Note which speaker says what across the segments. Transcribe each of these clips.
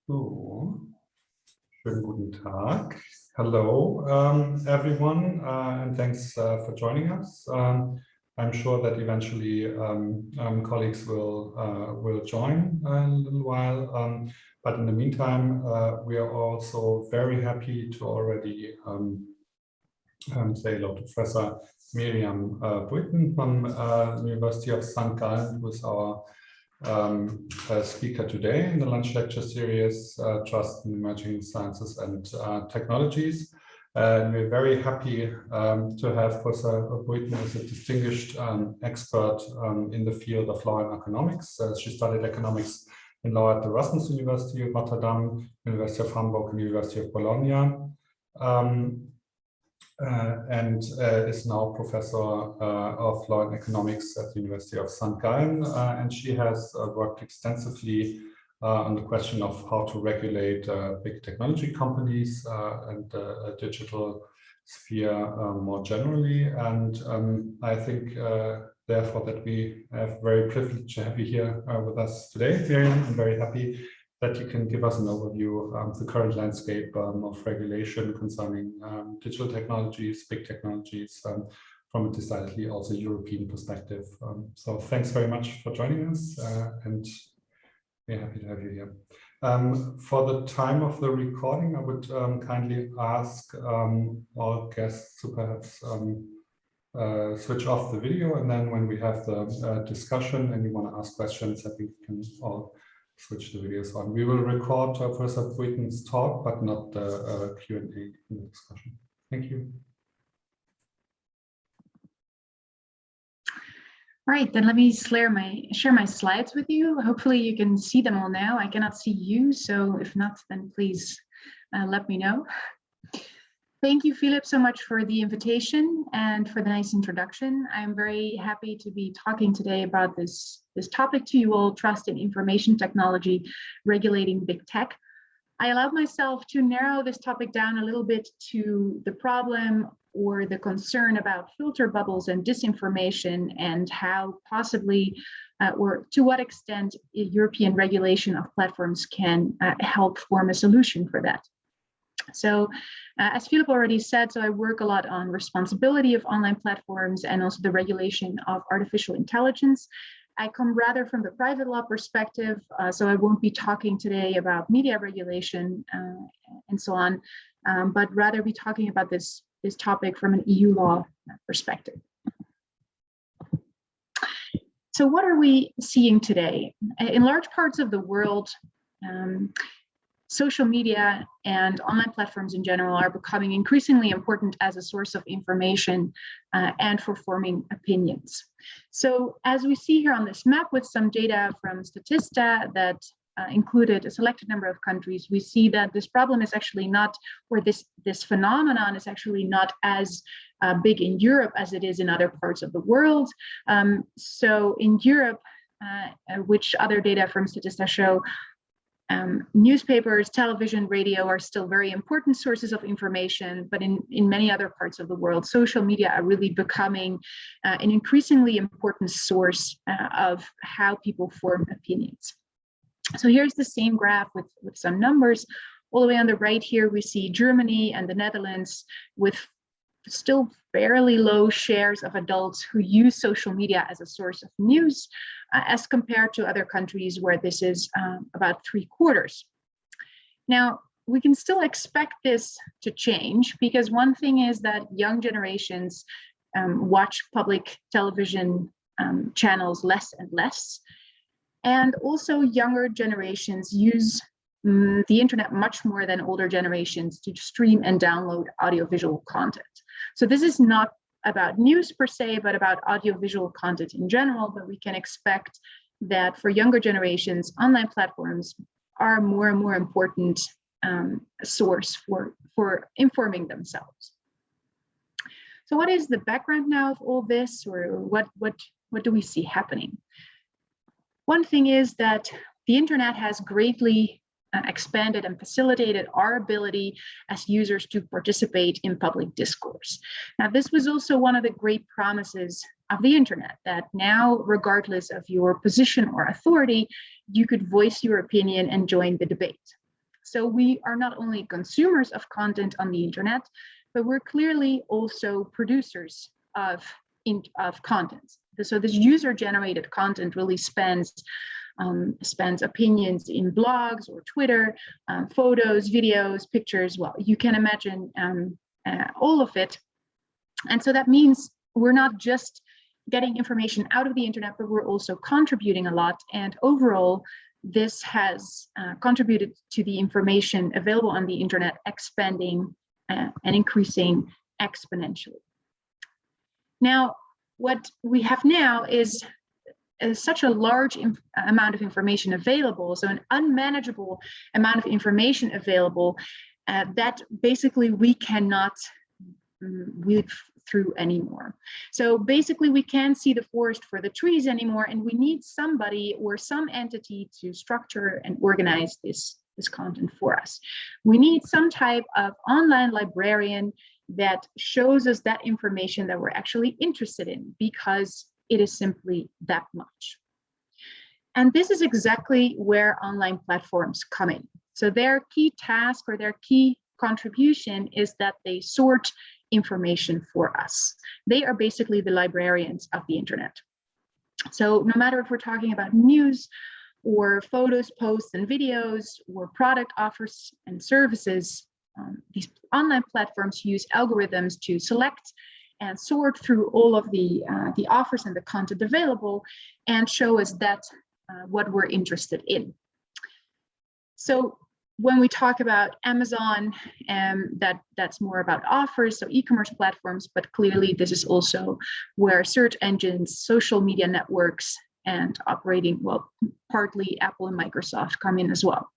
Speaker 1: So, schönen guten Tag. Hello, everyone, and thanks for joining us. I'm sure that eventually colleagues will join in a little while. But in the meantime, we are also very happy to already say hello to Professor Miriam Buiten from the University of St. Gallen, who is our speaker today in the lunch lecture series, Trust in Emerging Sciences and Technologies. And we're very happy to have Professor Buiten as a distinguished expert in the field of law and economics. She studied economics in law at the Erasmus University of Rotterdam, University of Hamburg, and University of Bologna. And is now professor of law and economics at the University of St. Gallen, and she has worked extensively on the question of how to regulate big technology companies and digital sphere more generally. And I think therefore that we have very privileged to have you here with us today, Miriam. I'm very happy that you can give us an overview of the current landscape of regulation concerning digital technologies, big technologies, from a decidedly also European perspective. So thanks very much for joining us, and we're happy to have you here. For the time of the recording, I would kindly ask our guests to perhaps switch off the video, and then when we have the discussion and you want to ask questions, I think we can all switch the videos on. We will record Professor Buiten's talk, but not the Q&A in the discussion. Thank you.
Speaker 2: All right, then let me share my slides with you. Hopefully you can see them all now. I cannot see you, so if not, then please let me know. Thank you, Philip, so much for the invitation and for the nice introduction. I'm very happy to be talking today about this topic to you all, trust in information technology, regulating big tech. I allowed myself to narrow this topic down a little bit to the problem or the concern about filter bubbles and disinformation, and how possibly or to what extent European regulation of platforms can help form a solution for that. So as Philip already said, so I work a lot on responsibility of online platforms and also the regulation of artificial intelligence. I come rather from the private law perspective, so I won't be talking today about media regulation and so on, but rather be talking about this topic from an EU law perspective. So what are we seeing today? In large parts of the world, social media and online platforms in general are becoming increasingly important as a source of information and for forming opinions. So as we see here on this map with some data from Statista that included a selected number of countries, we see that this problem is actually not, or this phenomenon is actually not as big in Europe as it is in other parts of the world. So in Europe, which other data from Statista show, newspapers, television, radio are still very important sources of information, but in many other parts of the world, social media are really becoming an increasingly important source of how people form opinions. So here's the same graph with some numbers. All the way on the right here, we see Germany and the Netherlands with still fairly low shares of adults who use social media as a source of news, as compared to other countries where this is about 3/4. Now, we can still expect this to change, because one thing is that young generations watch public television channels less and less. And also younger generations use the internet much more than older generations to stream and download audiovisual content. So this is not about news per se, but about audiovisual content in general, but we can expect that for younger generations, online platforms are more and more important source for informing themselves. So what is the background now of all this, or what do we see happening? One thing is that the internet has greatly expanded and facilitated our ability as users to participate in public discourse. Now, this was also one of the great promises of the internet, that now, regardless of your position or authority, you could voice your opinion and join the debate. So we are not only consumers of content on the internet, but we're clearly also producers of content. So this user-generated content really spans opinions in blogs or Twitter, photos, videos, pictures. Well, you can imagine all of it. And so that means we're not just getting information out of the internet, but we're also contributing a lot. And overall, this has contributed to the information available on the internet expanding and increasing exponentially. Now, what we have now is such a large amount of information available, so an unmanageable amount of information available that basically we cannot weed through anymore. So basically we can't see the forest for the trees anymore, and we need somebody or some entity to structure and organize this content for us. We need some type of online librarian that shows us that information that we're actually interested in, because it is simply that much. And this is exactly where online platforms come in. So their key task or their key contribution is that they sort information for us. They are basically the librarians of the internet. So no matter if we're talking about news or photos, posts, and videos, or product offers and services, these online platforms use algorithms to select and sort through all of the offers and the content available and show us that what we're interested in. So when we talk about Amazon, that's more about offers, so e-commerce platforms, but clearly this is also where search engines, social media networks, and operating, well, partly Apple and Microsoft come in as well.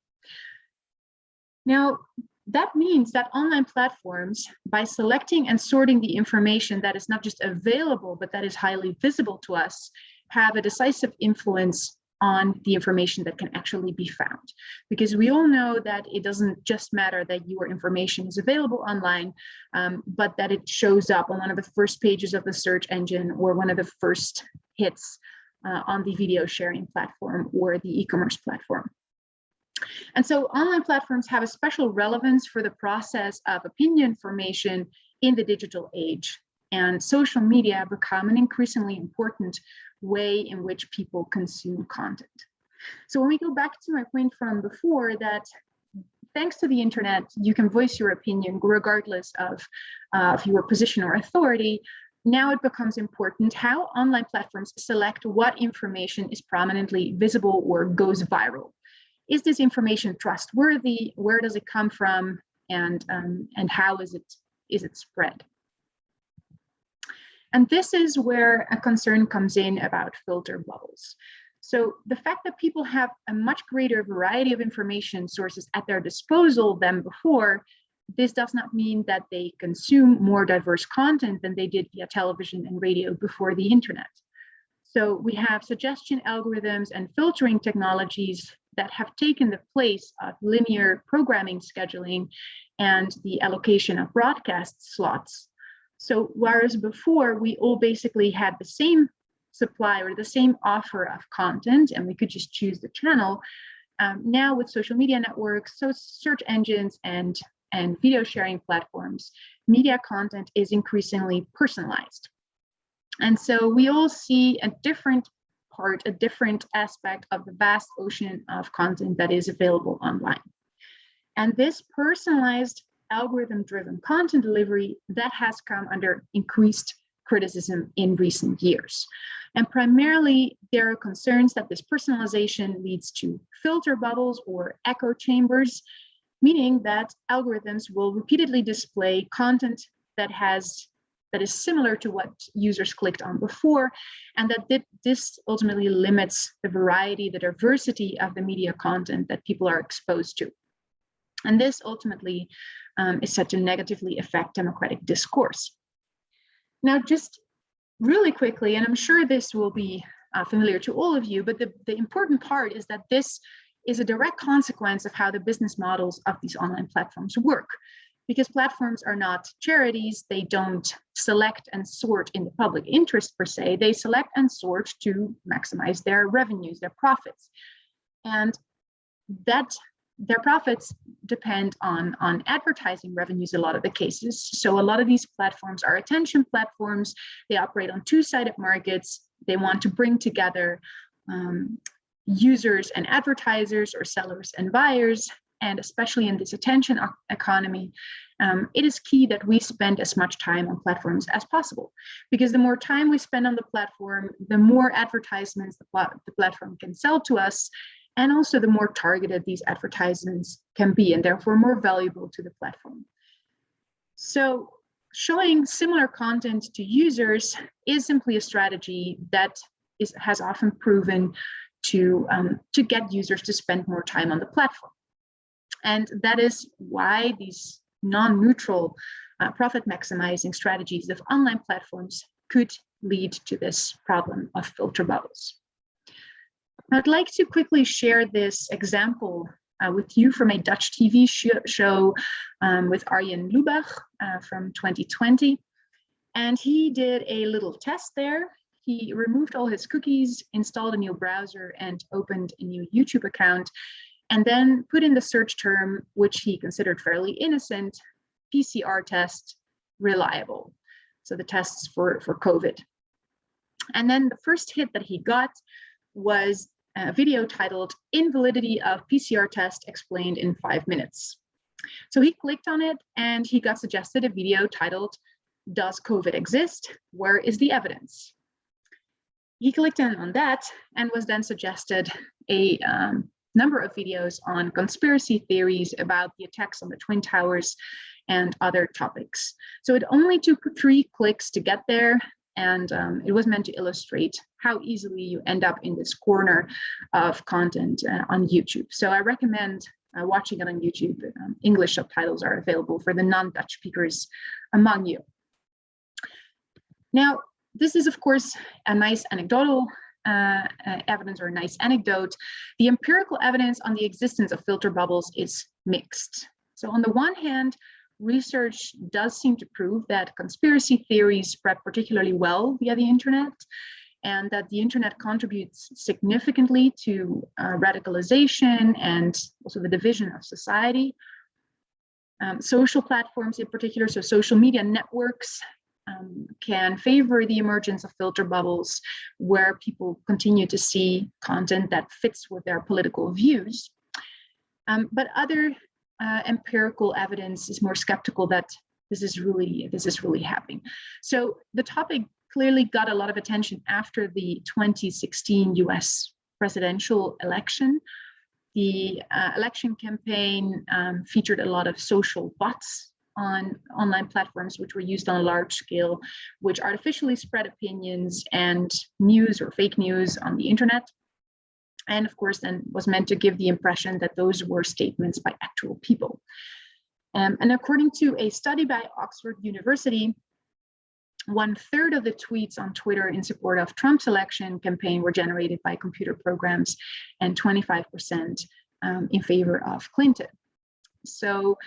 Speaker 2: Now, that means that online platforms, by selecting and sorting the information that is not just available, but that is highly visible to us, have a decisive influence on the information that can actually be found. Because we all know that it doesn't just matter that your information is available online, but that it shows up on one of the first pages of the search engine or one of the first hits on the video sharing platform or the e-commerce platform. And so online platforms have a special relevance for the process of opinion formation in the digital age. And social media become an increasingly important way in which people consume content. So when we go back to my point from before, that thanks to the internet, you can voice your opinion regardless of your position or authority. Now it becomes important how online platforms select what information is prominently visible or goes viral. Is this information trustworthy? Where does it come from? And how is it spread? And this is where a concern comes in about filter bubbles. So the fact that people have a much greater variety of information sources at their disposal than before, this does not mean that they consume more diverse content than they did via television and radio before the internet. So we have suggestion algorithms and filtering technologies that have taken the place of linear programming scheduling and the allocation of broadcast slots. So whereas before we all basically had the same supply or the same offer of content and we could just choose the channel, now with social media networks, so search engines and video sharing platforms, media content is increasingly personalized. And so we all see a different part, a different aspect of the vast ocean of content that is available online. And this personalized algorithm-driven content delivery, that has come under increased criticism in recent years. And primarily, there are concerns that this personalization leads to filter bubbles or echo chambers, meaning that algorithms will repeatedly display content that is similar to what users clicked on before, and that this ultimately limits the variety, the diversity of the media content that people are exposed to. And this ultimately is said to negatively affect democratic discourse. Now, just really quickly, and I'm sure this will be familiar to all of you, but the important part is that this is a direct consequence of how the business models of these online platforms work. Because platforms are not charities, they don't select and sort in the public interest per se, they select and sort to maximize their revenues, their profits. And that their profits depend on advertising revenues in a lot of the cases. So a lot of these platforms are attention platforms. They operate on two-sided markets. They want to bring together users and advertisers, or sellers and buyers. And especially in this attention economy, it is key that we spend as much time on platforms as possible, because the more time we spend on the platform, the more advertisements the platform can sell to us, and also the more targeted these advertisements can be, and therefore more valuable to the platform. So showing similar content to users is simply a strategy that has often proven to get users to spend more time on the platform. And that is why these non-neutral profit maximizing strategies of online platforms could lead to this problem of filter bubbles. I'd like to quickly share this example with you from a Dutch TV show with Arjen Lubach from 2020. And he did a little test there. He removed all his cookies, installed a new browser, and opened a new YouTube account, and then put in the search term, which he considered fairly innocent, PCR test reliable. So the tests for COVID. And then the first hit that he got was a video titled "Invalidity of PCR Test Explained in 5 Minutes." So he clicked on it and he got suggested a video titled "Does COVID Exist? Where is the Evidence?" He clicked on that and was then suggested a number of videos on conspiracy theories about the attacks on the Twin Towers and other topics. So it only took 3 clicks to get there, and it was meant to illustrate how easily you end up in this corner of content on YouTube. So I recommend watching it on YouTube. English subtitles are available for the non-Dutch speakers among you. Now, this is, of course, a nice anecdotal evidence, or a nice anecdote. The empirical evidence on the existence of filter bubbles is mixed. So on the one hand, research does seem to prove that conspiracy theories spread particularly well via the internet, and that the internet contributes significantly to radicalization and also the division of society. Social platforms in particular, so social media networks, can favor the emergence of filter bubbles where people continue to see content that fits with their political views. But other empirical evidence is more skeptical that this is really happening. So the topic clearly got a lot of attention after the 2016 US presidential election. The election campaign featured a lot of social bots on online platforms, which were used on a large scale, which artificially spread opinions and news or fake news on the internet. And of course, then was meant to give the impression that those were statements by actual people. And according to a study by Oxford University, 1/3 of the tweets on Twitter in support of Trump's election campaign were generated by computer programs, and 25% in favor of Clinton. So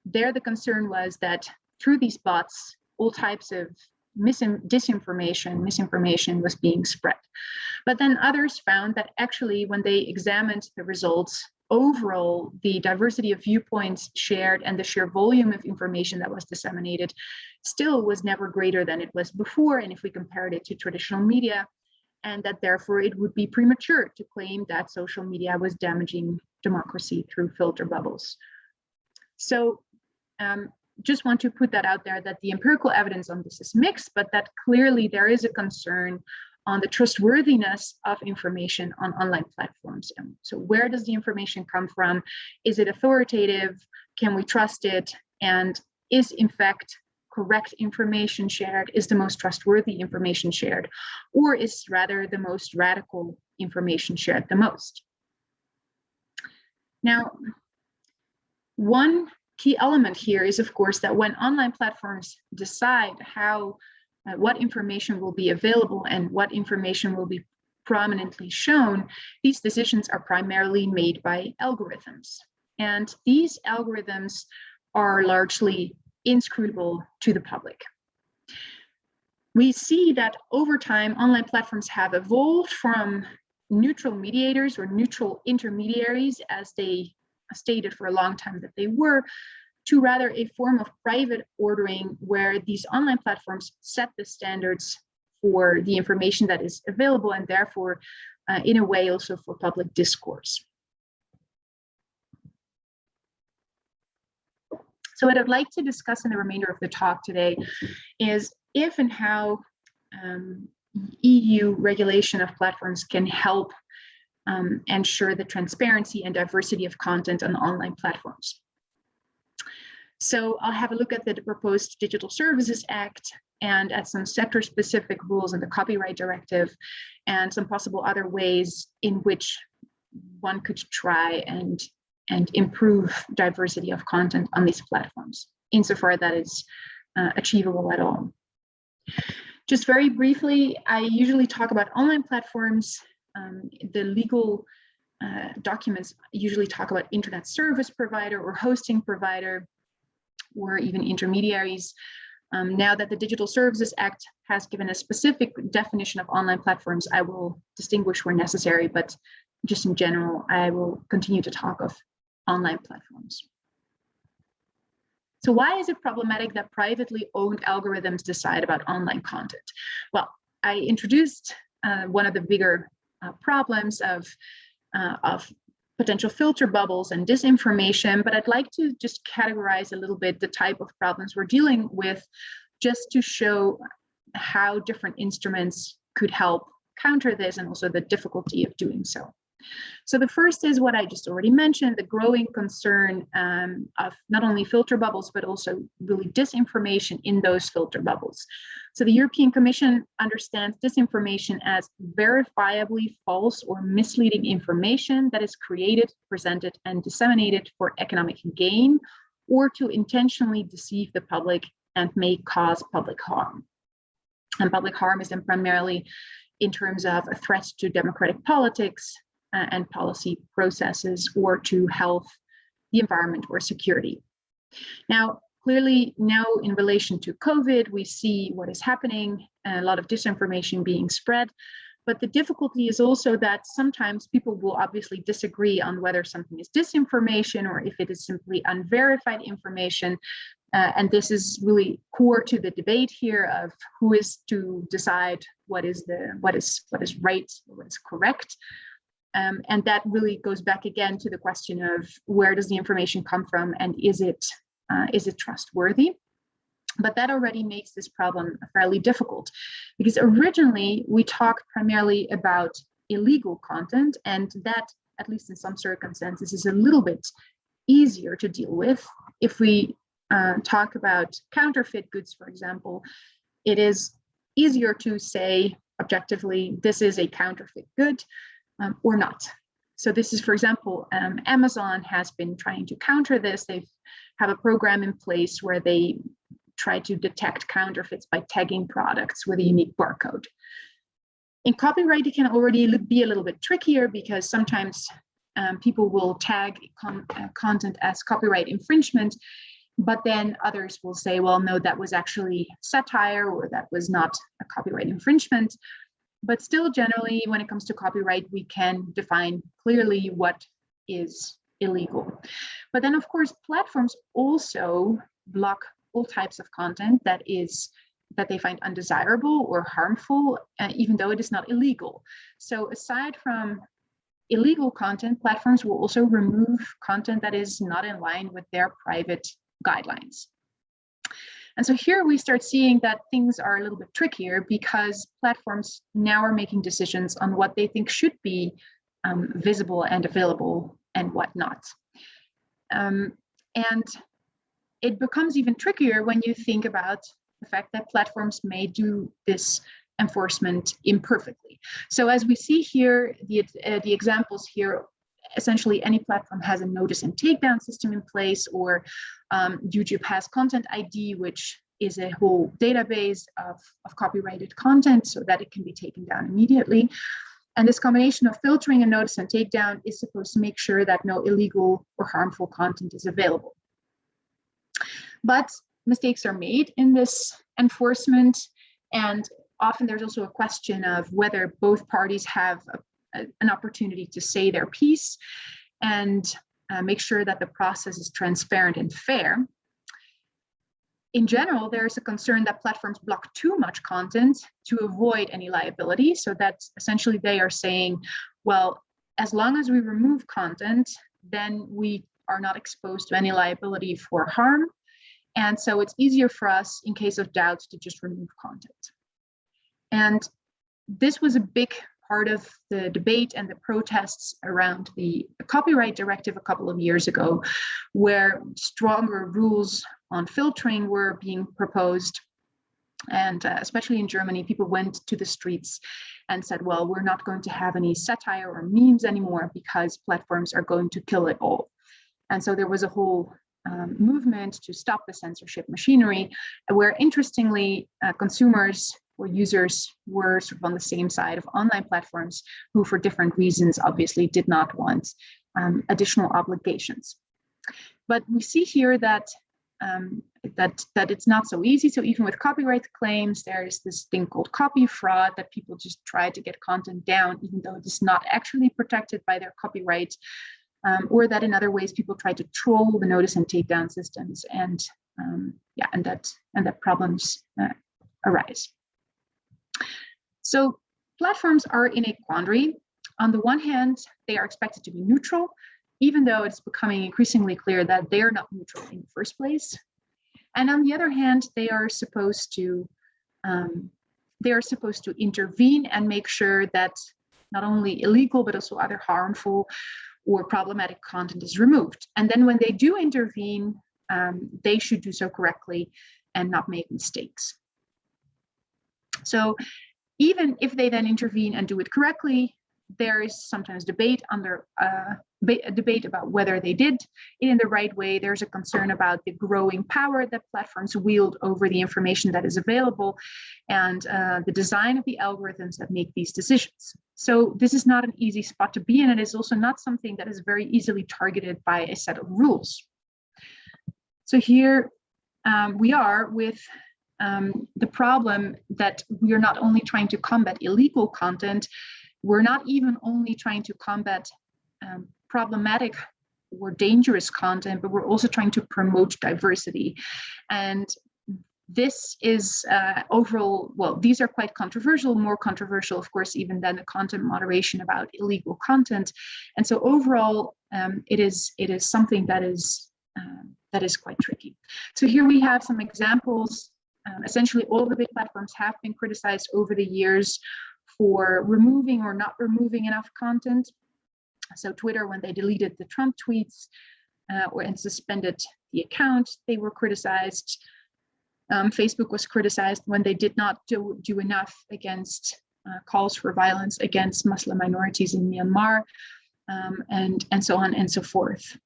Speaker 2: there, the concern was that through these bots, all types of misinformation was being spread. But then others found that actually, when they examined the results, overall, the diversity of viewpoints shared and the sheer volume of information that was disseminated still was never greater than it was before, and if we compared it to traditional media, and that therefore it would be premature to claim that social media was damaging democracy through filter bubbles. So just want to put that out there, that the empirical evidence on this is mixed, but that clearly there is a concern on the trustworthiness of information on online platforms. And so where does the information come from? Is it authoritative? Can we trust it? And is in fact correct information shared? Is the most trustworthy information shared? Or is rather the most radical information shared the most? Now, one key element here is, of course, that when online platforms decide what information will be available and what information will be prominently shown, these decisions are primarily made by algorithms. And these algorithms are largely inscrutable to the public. We see that over time, online platforms have evolved from neutral mediators or neutral intermediaries as they stated for a long time that they were, to rather a form of private ordering where these online platforms set the standards for the information that is available, and therefore, in a way, also for public discourse. So what I'd like to discuss in the remainder of the talk today is if and how EU regulation of platforms can help ensure the transparency and diversity of content on online platforms. So I'll have a look at the proposed Digital Services Act and at some sector-specific rules in the Copyright Directive and some possible other ways in which one could try and improve diversity of content on these platforms, insofar that it's achievable at all. Just very briefly, I usually talk about online platforms. The legal documents usually talk about internet service provider or hosting provider, or even intermediaries. Now that the Digital Services Act has given a specific definition of online platforms, I will distinguish where necessary, but just in general, I will continue to talk of online platforms. So why is it problematic that privately owned algorithms decide about online content? Well, I introduced one of the bigger problems of potential filter bubbles and disinformation, but I'd like to just categorize a little bit the type of problems we're dealing with, just to show how different instruments could help counter this and also the difficulty of doing so. So the first is what I just already mentioned, the growing concern of not only filter bubbles, but also really disinformation in those filter bubbles. So the European Commission understands disinformation as verifiably false or misleading information that is created, presented, and disseminated for economic gain, or to intentionally deceive the public and may cause public harm. And public harm is then primarily in terms of a threat to democratic politics and policy processes, or to health, the environment, or security. Now, clearly now in relation to COVID, we see what is happening, a lot of disinformation being spread, but the difficulty is also that sometimes people will obviously disagree on whether something is disinformation or if it is simply unverified information. And this is really core to the debate here of who is to decide what is right or what is correct. And that really goes back again to the question of where does the information come from and is it trustworthy? But that already makes this problem fairly difficult, because originally we talked primarily about illegal content, and that, at least in some circumstances, is a little bit easier to deal with. If we talk about counterfeit goods, for example, it is easier to say objectively, this is a counterfeit good. Or not. So this is, for example, Amazon has been trying to counter this. They have a program in place where they try to detect counterfeits by tagging products with a unique barcode. In copyright, it can already be a little bit trickier, because sometimes people will tag content as copyright infringement, but then others will say, well, no, that was actually satire, or that was not a copyright infringement. But still, generally, when it comes to copyright, we can define clearly what is illegal. But then, of course, platforms also block all types of content that they find undesirable or harmful, even though it is not illegal. So aside from illegal content, platforms will also remove content that is not in line with their private guidelines. And so here we start seeing that things are a little bit trickier, because platforms now are making decisions on what they think should be visible and available and what not. And it becomes even trickier when you think about the fact that platforms may do this enforcement imperfectly. So as we see here, the examples here, essentially any platform has a notice and takedown system in place, or YouTube has Content ID, which is a whole database of copyrighted content so that it can be taken down immediately. And this combination of filtering and notice and takedown is supposed to make sure that no illegal or harmful content is available. But mistakes are made in this enforcement, and often there's also a question of whether both parties have an opportunity to say their piece. And make sure that the process is transparent and fair. In general, there's a concern that platforms block too much content to avoid any liability. So that's essentially they are saying, well, as long as we remove content, then we are not exposed to any liability for harm. And so it's easier for us, in case of doubt, to just remove content. And this was a big part of the debate and the protests around the copyright directive a couple of years ago, where stronger rules on filtering were being proposed. And especially in Germany, people went to the streets and said, well, we're not going to have any satire or memes anymore because platforms are going to kill it all. And so there was a whole movement to stop the censorship machinery, where interestingly, consumers or users were sort of on the same side of online platforms who, for different reasons, obviously did not want additional obligations. But we see here that that it's not so easy. So even with copyright claims, there is this thing called copy fraud, that people just try to get content down, even though it is not actually protected by their copyright, or that in other ways people try to troll the notice and takedown systems, and that problems arise. So platforms are in a quandary. On the one hand, they are expected to be neutral, even though it's becoming increasingly clear that they are not neutral in the first place. And on the other hand, they are supposed to intervene and make sure that not only illegal, but also other harmful or problematic content is removed. And then when they do intervene, they should do so correctly and not make mistakes. So even if they then intervene and do it correctly, there is sometimes debate about whether they did it in the right way. There's a concern about the growing power that platforms wield over the information that is available, and the design of the algorithms that make these decisions. So this is not an easy spot to be in. It is also not something that is very easily targeted by a set of rules. So here we are with the problem that we are not only trying to combat illegal content, we're not even only trying to combat problematic or dangerous content, but we're also trying to promote diversity. And this is overall, well, these are quite controversial, more controversial, of course, even than the content moderation about illegal content. And so overall, it is something that is quite tricky. So here we have some examples. Essentially, all the big platforms have been criticized over the years for removing or not removing enough content. So Twitter, when they deleted the Trump tweets and suspended the account, they were criticized. Facebook was criticized when they did not do enough against calls for violence against Muslim minorities in Myanmar, and so on and so forth.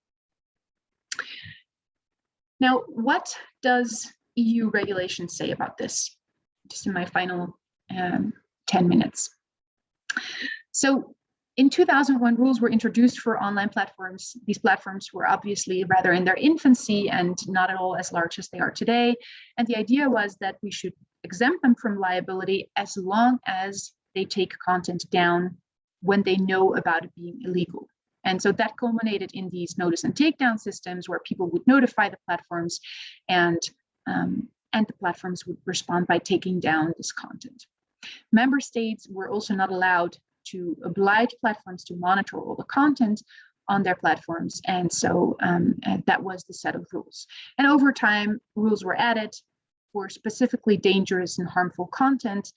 Speaker 2: Now, what does EU regulation say about this? Just in my final 10 minutes. So in 2001, rules were introduced for online platforms. These platforms were obviously rather in their infancy and not at all as large as they are today. And the idea was that we should exempt them from liability as long as they take content down when they know about it being illegal. And so that culminated in these notice and takedown systems where people would notify the platforms, and the platforms would respond by taking down this content. Member states were also not allowed to oblige platforms to monitor all the content on their platforms. And so that was the set of rules. And over time, rules were added for specifically dangerous and harmful content,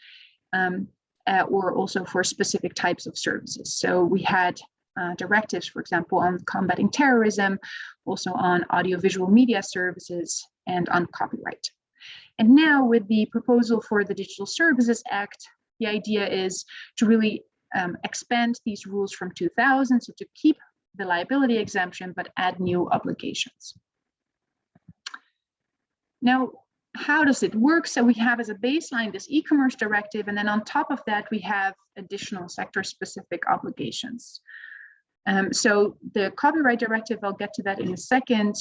Speaker 2: or also for specific types of services. So we had directives, for example, on combating terrorism, also on audiovisual media services, and on copyright. And now with the proposal for the Digital Services Act, the idea is to really expand these rules from 2000, so to keep the liability exemption, but add new obligations. Now, how does it work? So we have as a baseline this e-commerce directive, and then on top of that, we have additional sector-specific obligations. So the copyright directive, I'll get to that in a second,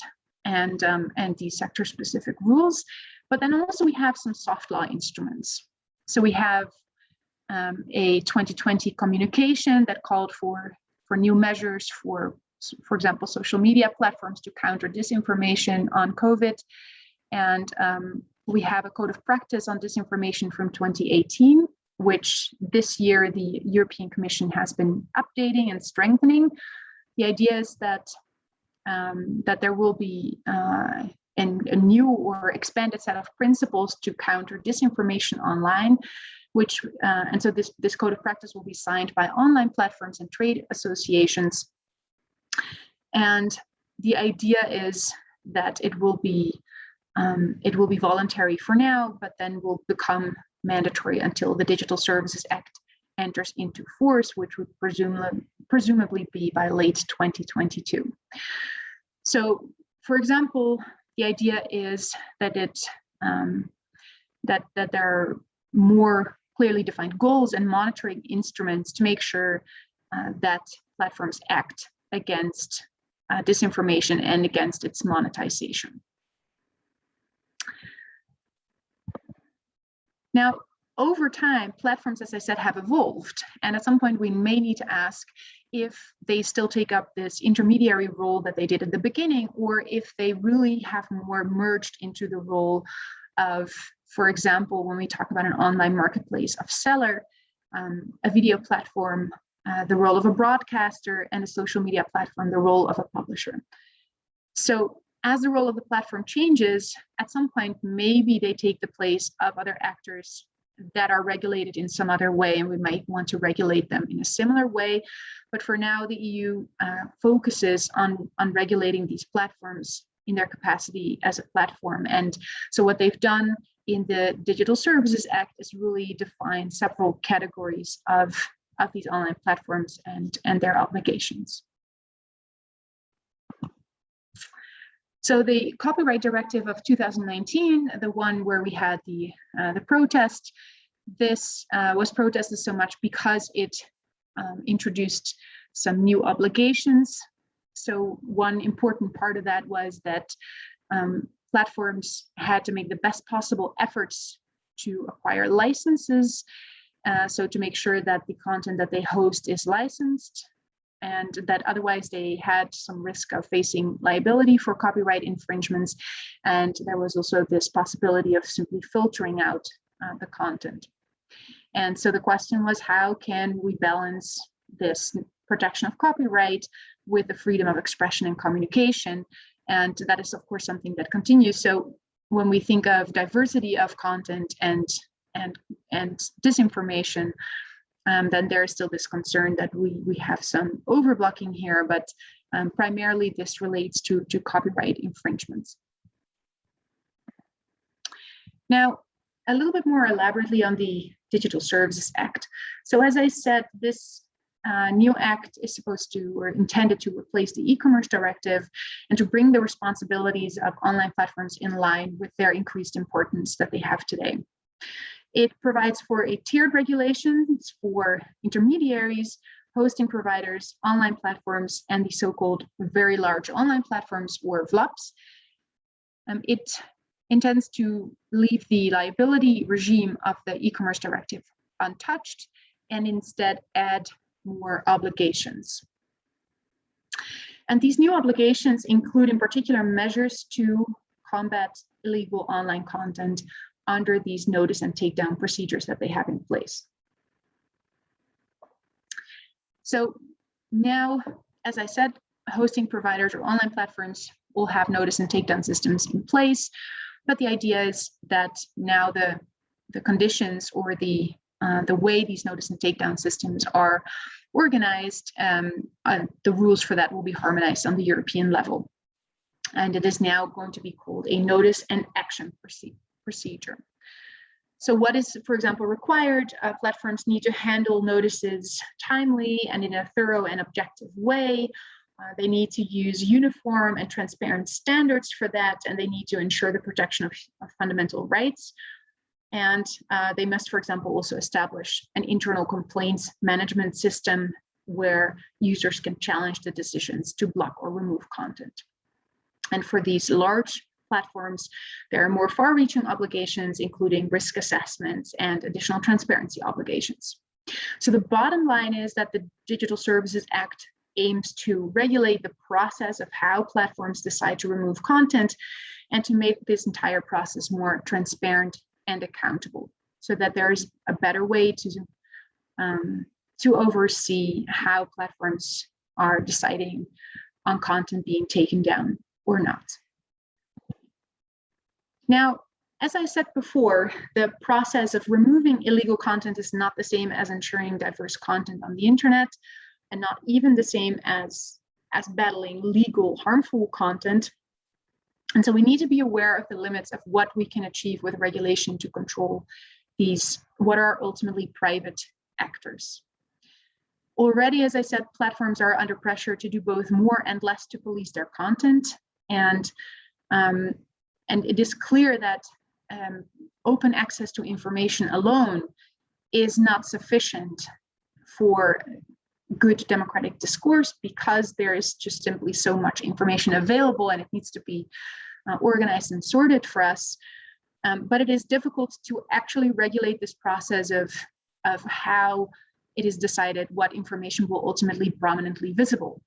Speaker 2: and the sector-specific rules. But then also we have some soft law instruments. So we have a 2020 communication that called for new measures for for example, social media platforms to counter disinformation on COVID. And we have a code of practice on disinformation from 2018, which this year the European Commission has been updating and strengthening. The idea is that that there will be a new or expanded set of principles to counter disinformation online, which and so this code of practice will be signed by online platforms and trade associations. And the idea is that it will be voluntary for now, but then will become mandatory until the Digital Services Act enters into force, which would presumably be by late 2022. So, for example, the idea is that that there are more clearly defined goals and monitoring instruments to make sure that platforms act against disinformation and against its monetization. Now, over time, platforms, as I said, have evolved. And at some point, we may need to ask if they still take up this intermediary role that they did at the beginning, or if they really have more merged into the role of, for example, when we talk about an online marketplace of seller, a video platform, the role of a broadcaster, and a social media platform, the role of a publisher. So as the role of the platform changes, at some point, maybe they take the place of other actors that are regulated in some other way, and we might want to regulate them in a similar way. But for now, the EU focuses on regulating these platforms in their capacity as a platform. And so what they've done in the Digital Services Act is really define several categories of these online platforms and their obligations. So the Copyright Directive of 2019, the one where we had the protest, this was protested so much because it introduced some new obligations. So one important part of that was that platforms had to make the best possible efforts to acquire licenses, so to make sure that the content that they host is licensed, and that otherwise they had some risk of facing liability for copyright infringements. And there was also this possibility of simply filtering out the content. And so the question was, how can we balance this protection of copyright with the freedom of expression and communication? And that is, of course, something that continues. So when we think of diversity of content and disinformation, then there is still this concern that we have some overblocking here, but primarily this relates to copyright infringements. Now, a little bit more elaborately on the Digital Services Act. So as I said, this new act is supposed to, or intended to, replace the e-commerce directive and to bring the responsibilities of online platforms in line with their increased importance that they have today. It provides for a tiered regulations for intermediaries, hosting providers, online platforms, and the so-called very large online platforms, or VLAPs. It intends to leave the liability regime of the e-commerce directive untouched and instead add more obligations. And these new obligations include in particular measures to combat illegal online content under these notice and takedown procedures that they have in place. So now, as I said, hosting providers or online platforms will have notice and takedown systems in place, but the idea is that now the conditions or the way these notice and takedown systems are organized, the rules for that will be harmonized on the European level. And it is now going to be called a notice and action procedure. So what is, for example, required? Platforms need to handle notices timely and in a thorough and objective way. They need to use uniform and transparent standards for that, and they need to ensure the protection of fundamental rights. And they must, for example, also establish an internal complaints management system where users can challenge the decisions to block or remove content. And for these large platforms, there are more far-reaching obligations, including risk assessments and additional transparency obligations. So the bottom line is that the Digital Services Act aims to regulate the process of how platforms decide to remove content and to make this entire process more transparent and accountable, so that there's a better way to oversee how platforms are deciding on content being taken down or not. Now, as I said before, the process of removing illegal content is not the same as ensuring diverse content on the internet, and not even the same as battling legal harmful content. And so we need to be aware of the limits of what we can achieve with regulation to control these, what are ultimately private actors. Already, as I said, platforms are under pressure to do both more and less to police their content. And it is clear that open access to information alone is not sufficient for good democratic discourse, because there is just simply so much information available and it needs to be organized and sorted for us. But it is difficult to actually regulate this process of how it is decided what information will ultimately be prominently visible.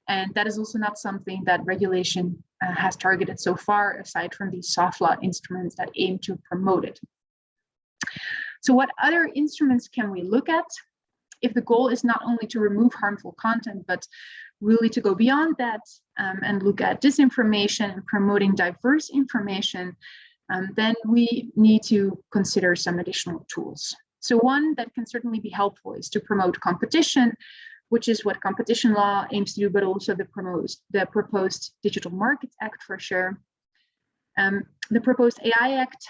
Speaker 2: And that is also not something that regulation has targeted so far, aside from these soft law instruments that aim to promote it. So what other instruments can we look at if the goal is not only to remove harmful content, but really to go beyond that and look at disinformation and promoting diverse information? Then we need to consider some additional tools. So one that can certainly be helpful is to promote competition, which is what competition law aims to do, but also the proposed Digital Markets Act for sure. The proposed AI Act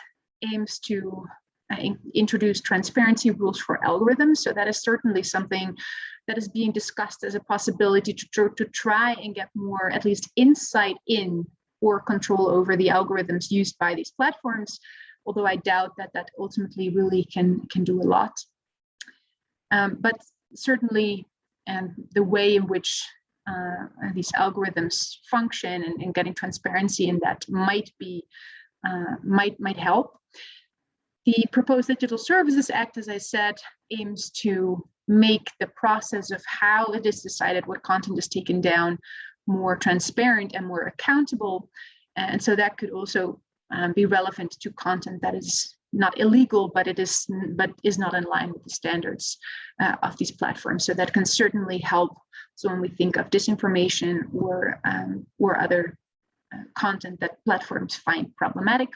Speaker 2: aims to introduce transparency rules for algorithms. So that is certainly something that is being discussed as a possibility to try and get more, at least insight in or control over the algorithms used by these platforms, although I doubt that that ultimately really can do a lot. But certainly, the way in which these algorithms function and getting transparency in that might help. The proposed Digital Services Act, as I said, aims to make the process of how it is decided what content is taken down more transparent and more accountable. And so that could also be relevant to content that is not illegal, but is not in line with the standards of these platforms. So that can certainly help. So when we think of disinformation or other content that platforms find problematic.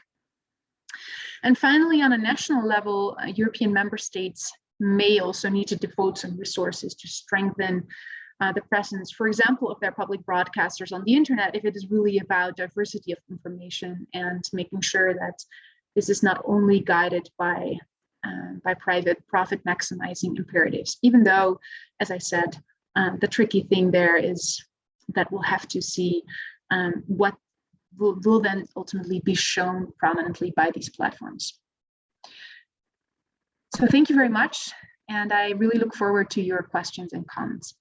Speaker 2: And finally, on a national level, European member states may also need to devote some resources to strengthen the presence, for example, of their public broadcasters on the internet, if it is really about diversity of information and making sure that this is not only guided by private profit maximizing imperatives, even though, as I said, the tricky thing there is that we'll have to see what will then ultimately be shown prominently by these platforms. So thank you very much, and I really look forward to your questions and comments.